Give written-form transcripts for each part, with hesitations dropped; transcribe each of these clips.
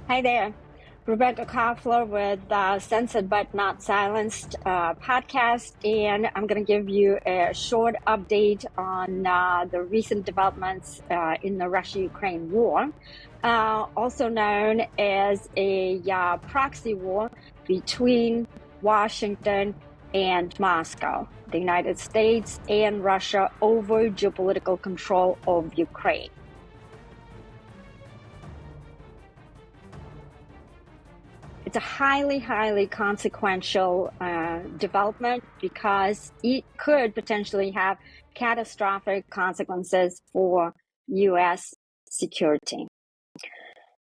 Hi there, Rebecca Koffler with Censored But Not Silenced podcast, and I'm going to give you a short update on the recent developments in the Russia-Ukraine war, also known as a proxy war between Washington and Moscow, the United States and Russia over geopolitical control of Ukraine. It's a highly consequential development because it could potentially have catastrophic consequences for U.S. security.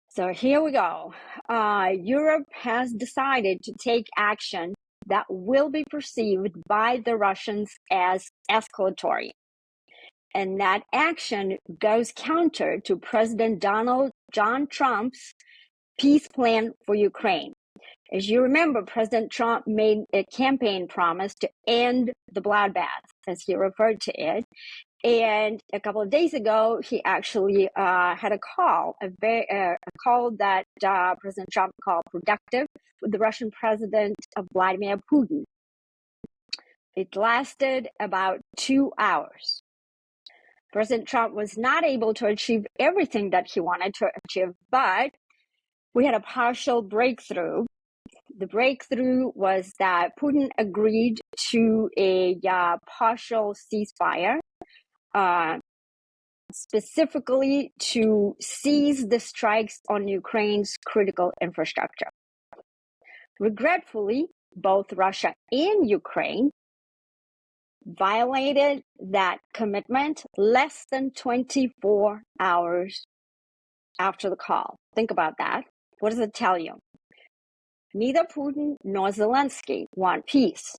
So here we go. Europe has decided to take action that will be perceived by the Russians as escalatory. And that action goes counter to President Donald John Trump's peace plan for Ukraine. As you remember, President Trump made a campaign promise to end the bloodbath, as he referred to it. And a couple of days ago, he actually had a call that President Trump called productive with the Russian President Vladimir Putin. It lasted about 2 hours. President Trump was not able to achieve everything that he wanted to achieve, but we had a partial breakthrough. The breakthrough was that Putin agreed to a partial ceasefire, specifically to cease the strikes on Ukraine's critical infrastructure. Regretfully, both Russia and Ukraine violated that commitment less than 24 hours after the call. Think about that. What does it tell you? Neither Putin nor Zelensky want peace.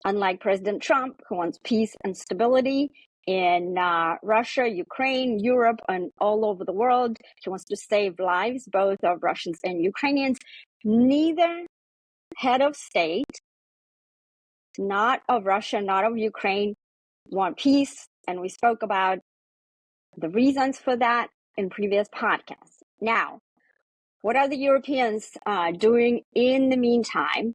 Unlike President Trump, who wants peace and stability in Russia, Ukraine, Europe, and all over the world, he wants to save lives, both of Russians and Ukrainians. Neither head of state, not of Russia, not of Ukraine, want peace. And we spoke about the reasons for that in previous podcasts. Now, what are the Europeans doing in the meantime?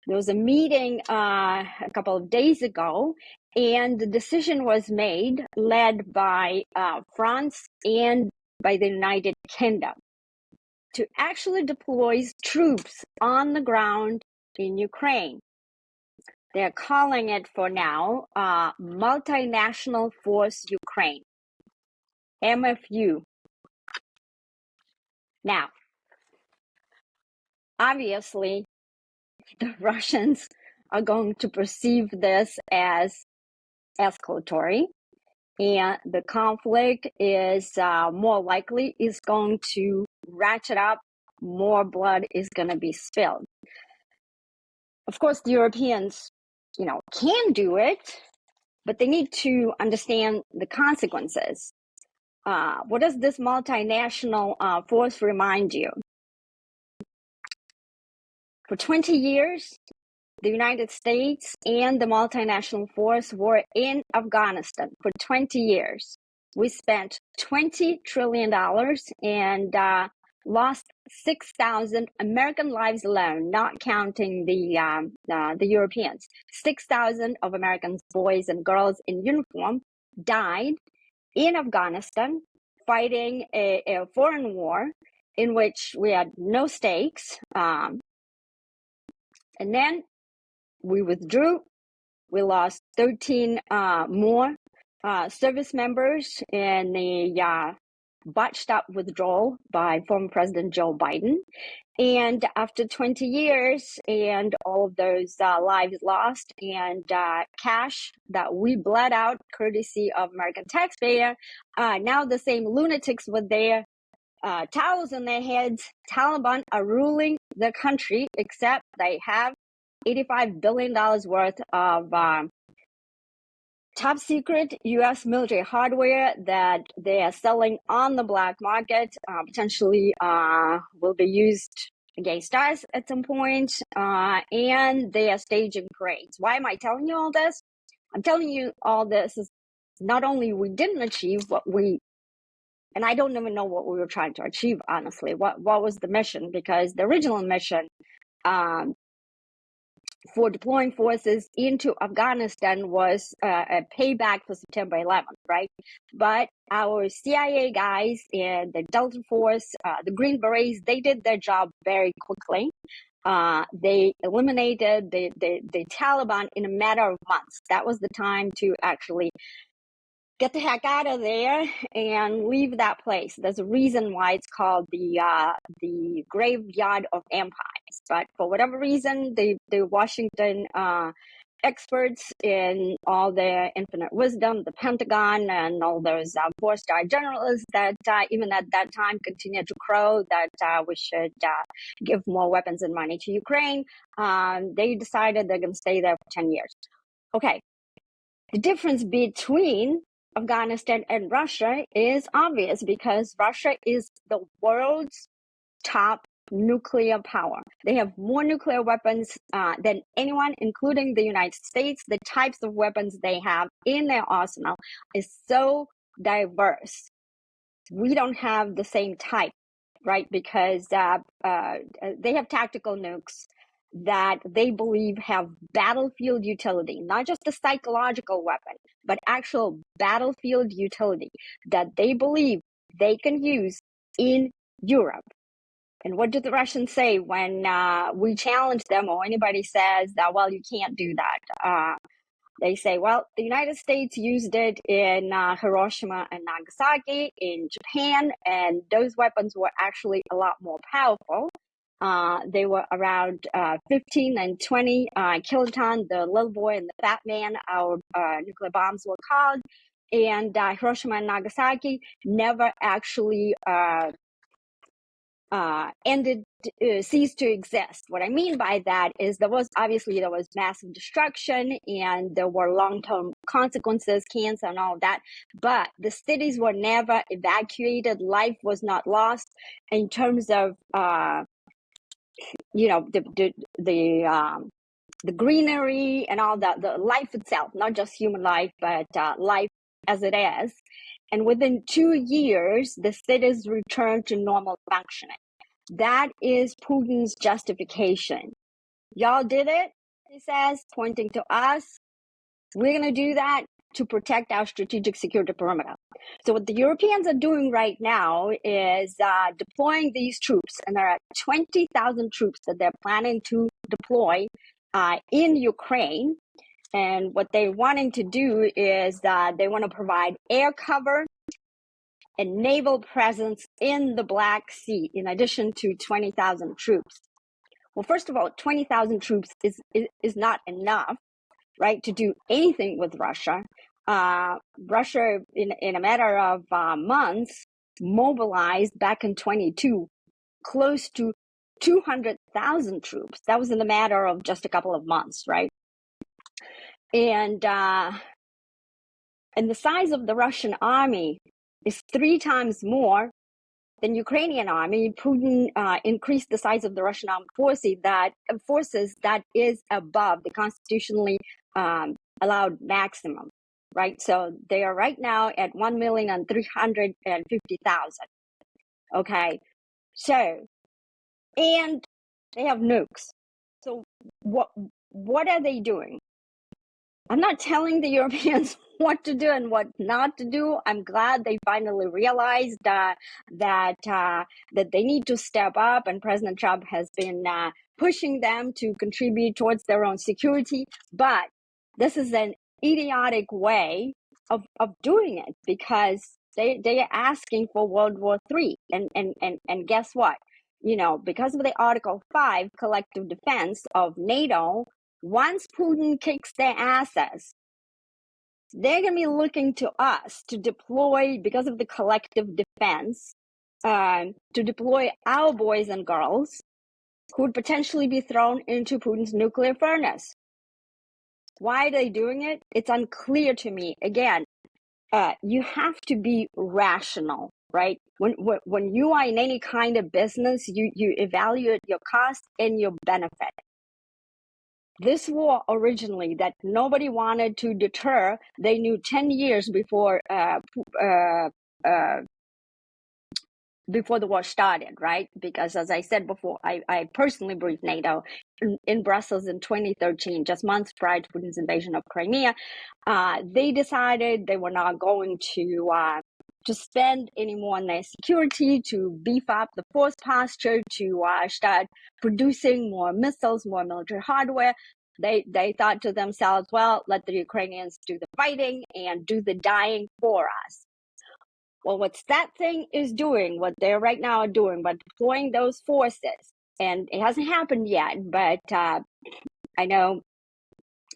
There was a meeting a couple of days ago, and the decision was made, led by France and by the United Kingdom, to actually deploy troops on the ground in Ukraine. They're calling it for now Multinational Force Ukraine, MFU. Now, obviously, the Russians are going to perceive this as escalatory, and the conflict is more likely is going to ratchet up. More blood is going to be spilled. Of course, the Europeans, can do it, but they need to understand the consequences. What does this multinational force remind you? For 20 years, the United States and the multinational force were in Afghanistan for 20 years. We spent $20 trillion and lost 6,000 American lives alone, not counting the Europeans. 6,000 of Americans, boys and girls in uniform, died in Afghanistan fighting a foreign war in which we had no stakes. And then we withdrew. We lost 13 more service members in the botched up withdrawal by former President Joe Biden. And after 20 years and all of those lives lost and cash that we bled out courtesy of American taxpayer, now the same lunatics with their towels on their heads, Taliban are ruling the country, except they have $85 billion worth of top secret U.S. military hardware that they are selling on the black market, potentially will be used against us at some point, and they are staging parades. Why am I telling you all this? I'm telling you all this is not only we didn't achieve what we And I don't even know what we were trying to achieve, honestly. What was the mission? Because the original mission for deploying forces into Afghanistan was a payback for September 11th, right? But our CIA guys and the Delta Force, the Green Berets, they did their job very quickly. They eliminated the Taliban in a matter of months. That was the time to actually get the heck out of there and leave that place. There's a reason why it's called the graveyard of empires. But for whatever reason, the Washington experts in all their infinite wisdom, the Pentagon, and all those four-star generals that even at that time continued to crow that we should give more weapons and money to Ukraine, they decided they're going to stay there for 10 years. Okay. The difference between Afghanistan and Russia is obvious because Russia is the world's top nuclear power. They have more nuclear weapons than anyone, including the United States. The types of weapons they have in their arsenal is so diverse. We don't have the same type, right? Because they have tactical nukes that they believe have battlefield utility, not just a psychological weapon, but actual battlefield utility that they believe they can use in Europe. And what do the Russians say when we challenge them or anybody says that, well, you can't do that? They say, well, the United States used it in Hiroshima and Nagasaki in Japan, and those weapons were actually a lot more powerful. They were around 15 and 20 kiloton, the little boy and the fat man, our nuclear bombs were called. And Hiroshima and Nagasaki never actually ceased to exist. What I mean by that is there was massive destruction and there were long-term consequences, cancer and all of that, but the cities were never evacuated. Life was not lost in terms of the greenery and all that, the life itself, not just human life, but life as it is. And within 2 years, the cities returned to normal functioning. That is Putin's justification. Y'all did it, he says, pointing to us. We're going to do that to protect our strategic security perimeter. So what the Europeans are doing right now is deploying these troops, and there are 20,000 troops that they're planning to deploy in Ukraine. And what they're wanting to do is they want to provide air cover and naval presence in the Black Sea, in addition to 20,000 troops. Well, first of all, 20,000 troops is not enough, right, to do anything with Russia. Russia, in a matter of months, mobilized back in 22 close to 200,000 troops. That was in a matter of just a couple of months, right? And the size of the Russian army is 3 times more than Ukrainian army. Putin increased the size of the Russian armed forces that is above the constitutionally allowed maximum, right? So they are right now at 1,350,000. Okay, so and they have nukes. So what are they doing? I'm not telling the Europeans what to do and what not to do. I'm glad they finally realized that they need to step up, and President Trump has been pushing them to contribute towards their own security. But this is an idiotic way of doing it, because they are asking for World War III. And guess what? Because of the Article 5 collective defense of NATO, once Putin kicks their asses, they're going to be looking to us to deploy, because of the collective defense, to deploy our boys and girls who would potentially be thrown into Putin's nuclear furnace. Why are they doing it? It's unclear to me. Again, you have to be rational, right? When you are in any kind of business, you evaluate your cost and your benefit. This war originally that nobody wanted to deter, they knew 10 years before before the war started, right? Because as I said before, I personally briefed NATO in Brussels in 2013, just months prior to Putin's invasion of Crimea. They decided they were not going to spend any more on their security, to beef up the force posture, to start producing more missiles, more military hardware. They thought to themselves, well, let the Ukrainians do the fighting and do the dying for us. Well, what's that thing is doing, what they're right now doing, but deploying those forces, and it hasn't happened yet, but I know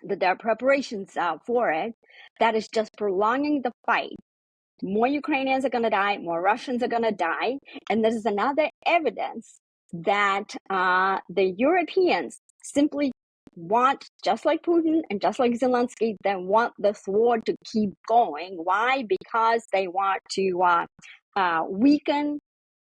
that there are preparations for it, that is just prolonging the fight. More Ukrainians are going to die, more Russians are going to die, and this is another evidence that the Europeans simply want, just like Putin and just like Zelensky, they want this war to keep going. Why? Because they want to weaken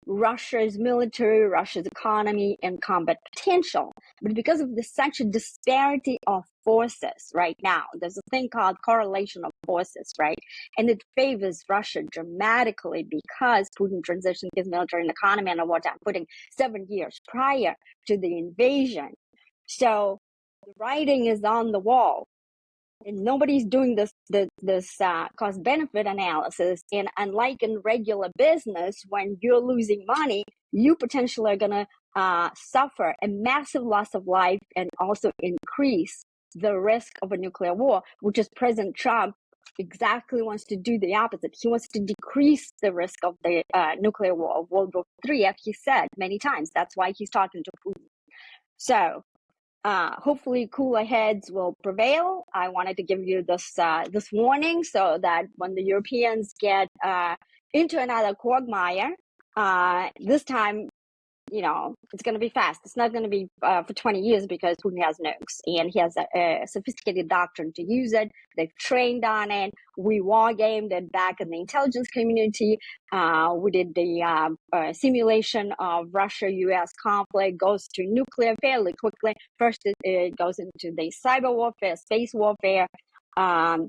Russia's military, Russia's economy, and combat potential. But because of such a disparity of forces right now, there's a thing called correlation of forces, right? And it favors Russia dramatically because Putin transitioned his military and economy and wartime footing 7 years prior to the invasion. So the writing is on the wall. And nobody's doing this cost benefit analysis. And unlike in regular business, when you're losing money, you potentially are going to suffer a massive loss of life and also increase the risk of a nuclear war, which is President Trump exactly wants to do the opposite. He wants to decrease the risk of the nuclear war of World War III, as he said many times. That's why he's talking to Putin. So hopefully cooler heads will prevail. I wanted to give you this warning so that when the Europeans get into another quagmire, this time, it's going to be fast. It's not going to be for 20 years because Putin has nukes and he has a sophisticated doctrine to use it. They've trained on it. We war gamed it back in the intelligence community. We did the simulation of Russia-US conflict, goes to nuclear fairly quickly. First, it goes into the cyber warfare, space warfare, and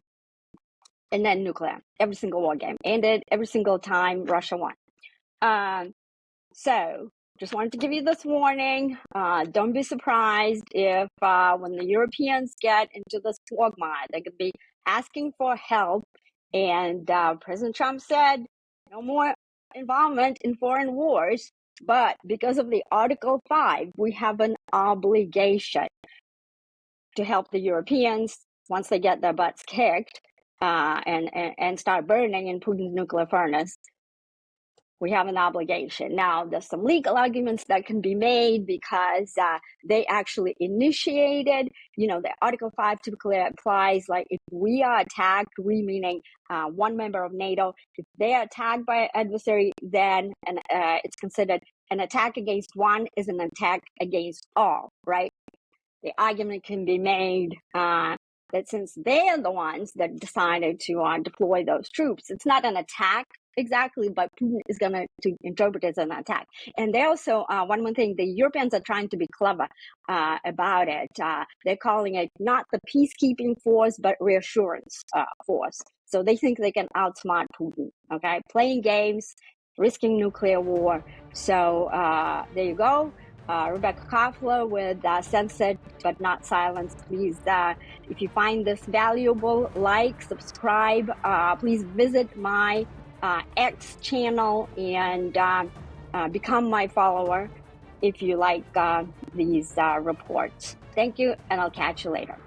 then nuclear. Every single war game ended every single time Russia won. So just wanted to give you this warning. Don't be surprised if when the Europeans get into this quagmire, they're going to be asking for help. And President Trump said, no more involvement in foreign wars. But because of the Article 5, we have an obligation to help the Europeans once they get their butts kicked and start burning in Putin's nuclear furnace. We have an obligation. Now, there's some legal arguments that can be made because they actually initiated, the Article 5 typically applies like if we are attacked, we meaning one member of NATO, if they are attacked by an adversary, then it's considered an attack against one is an attack against all, right? The argument can be made that since they're the ones that decided to deploy those troops, it's not an attack exactly, but Putin is going to interpret it as an attack. And they also, one more thing, the Europeans are trying to be clever about it. They're calling it not the peacekeeping force, but reassurance force. So they think they can outsmart Putin, okay? Playing games, risking nuclear war. So there you go. Rebecca Koffler with Censored But Not Silenced. Please, if you find this valuable, like, subscribe. Please visit my X channel and become my follower if you like these reports. Thank you, and I'll catch you later.